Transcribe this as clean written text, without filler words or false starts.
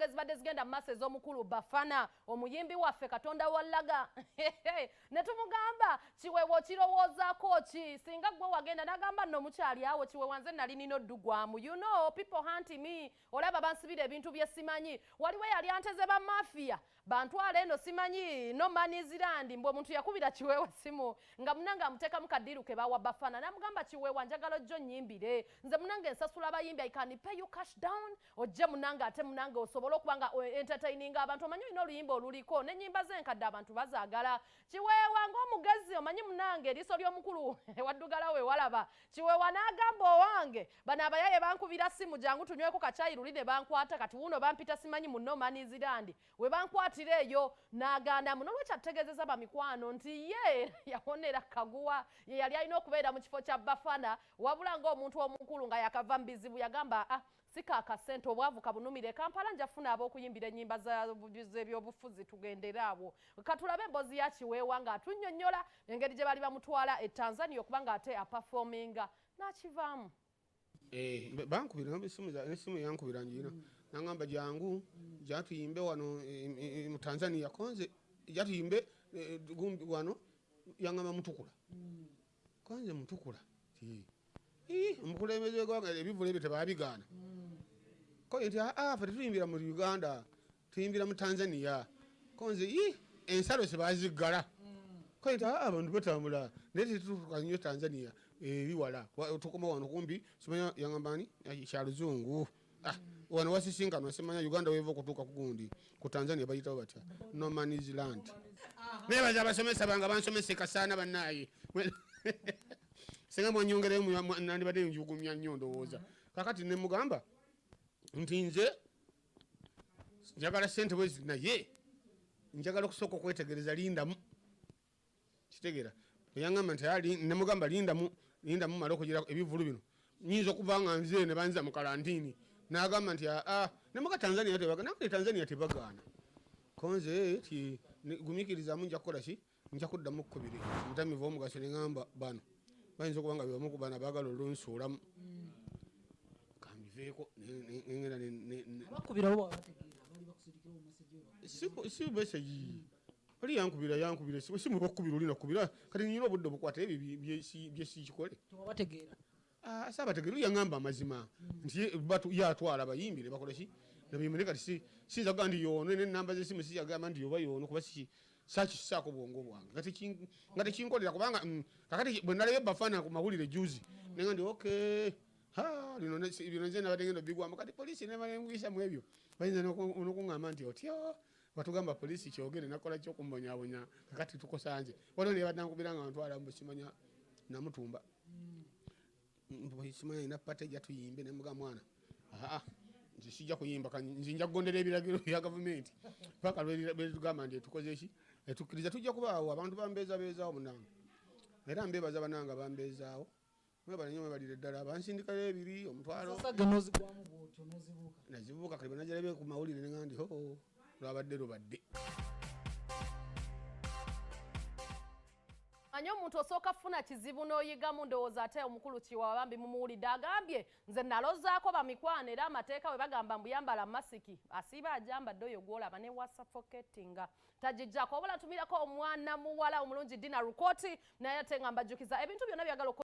ensonga ezibadde zigenda mu maaso ez'omukulu Bafana omuyimbi waffe Katonda wallaga ne tumugamba Kiweewa okirowoozaako ki singa gwe wagenda n'agamba nno mukyali awo Kiweewa nze nali nina oddugwamu you know people hunt me olaba bansibira ebintu bye simanyi waliwo yali anteze ba mafia bantwala eno simanyi no manizirandi mbwe omuntu yakubira Kiweewa simu nga munanga amuteekamu kaddiiru ke bawa Bafana namugamba Kiweewa njagala ojjo nnyimbire nze munanga ensasula abayimbi I can pay you cash down ojje munanga ate munanga osobola okubanga entertaining abantu omanyi olina oluyimba oluliko n'ennyimba z'enkadde abantu bazaagala Kiweewa ng'omugezi omanyi munanga eriiso ly'omukulu waddugala we walaba Kiweewa n'agamba owange bano abayaye bankubira simu jangu tunyweko kacaayi luli ne bankwata kati wuno bampita simanyi muno manizirandi we bankwatira eyo n'aganda muno lwekyategeezeza bamikwano nti ye yawonera kaguwa ye yali alina okubeera mu kifo kya Bafana wabula ng'omuntu omukulu nga yakava mu bizibu yagamba sika akasente obwavu kabunumire Kampala njafuna ab'okuyimbira ennyimba z'ebyobufuzi tugendera abo katulabe emboozi ya Kiweewa nga atunnyonnyola engeri gye bali bamutwala e Tanzania okuba nga ate apafominga n'akivaamu bankubira n'essimu yankubira njiina nangamba jangu jatuyimbe wano mu Tanzania konze jatuyimbe wano yangamba mutukula konze mutukula omukulembeze w'eggwanga ebivulu ebyo tebabigaana koye nti ffe tetuyimbira mu Uganda tuyimbira mu Tanzania konze ensalo sebaziggala koye nti abantu batambula naye tetutuuka nnyo Tanzania ebiwala tukoma wano kumbi simanya yangambani kyaluzungu wano wasisinkanwa simanya Uganda weva okutuuka kugundi ku Tanzania bayitawo batya no man's land nebaza abasomesa bange bansomesa kasaana bannaaye senga mwanyongereyo nandibadde njugumya nnyo ndowooza kakati ne mugamba nti nze njagala ssente bwezi naye njagala okusooka okwetegereza lindamu kitegeera yangamba nti nemugamba lindamu mala okugira ebivulu bino nyinza okuva nga nze ne banza mu kalantiini n'agamba nti nemuga Tanzania tebagaana nakuli Tanzania tebagaana konze ti gumikirizamu nja kukola ki nja kuddamu kkubiri mutamivu omugaso ne ŋŋamba bano bayinza okuba nga bebamu ku bana baagala olunsuulamu kambiveeko si meseji oli yankubira simulwa okukubira olina okubira kati nyina obudde obukwata ebyo byesikikole saabategeera yaŋŋamba amazima nti yatwala abayimbi ne bakola ki nabimbire kati siyinza kugaa ndi yoono n'enamba z'essimu siyagamba nti yoba yoono kuba sakisaako bwongo bwange nga tekinkolera kubanga kakati bwe nalabye Bafana ku mawulire juzi nenga ndi okay lino nze nabadde ngenda bigwamu kati poliisi nemangisa mu ebyo bayinza n'okuŋŋamba nti otyo batugamba poliisi kyogere nakola ki okumbonyabonya kakati tukosanje waliwo nebadde nkubira nga bantwala mbusimanya namutumba simanya ina pate jatuyimbe nemuga mwana nze sijja kuyimba nze nja kugondera ebiragiro bya gavumenti paka lwetugamba nti etukoze ki etukkiriza tujja kubaawo abantu bambeezabeezaawo munange era mbeebaza bananga bambeezaawo mwebale nnyo mwebalire ddala bansindikalo ebiri omutwalo nazibuuka kali banajalabe ku mawulire neŋŋamba ndi lwabadde lubadde anyo omuntu osooka funa kizibu n'oyigamu ndowooza ate omukulu Kiweewa bambi mumuwulidde agambye nze nalozaako bamikwano era amateeka we bagamba mbuyambala masiki asiiba ajambadde oyo gwolaba ne wasuffocatinga tagijjako obula tumirako omwana muwala omulungi Diiru Kooti naye ate nga mbajjukiza ebintu byonna byagala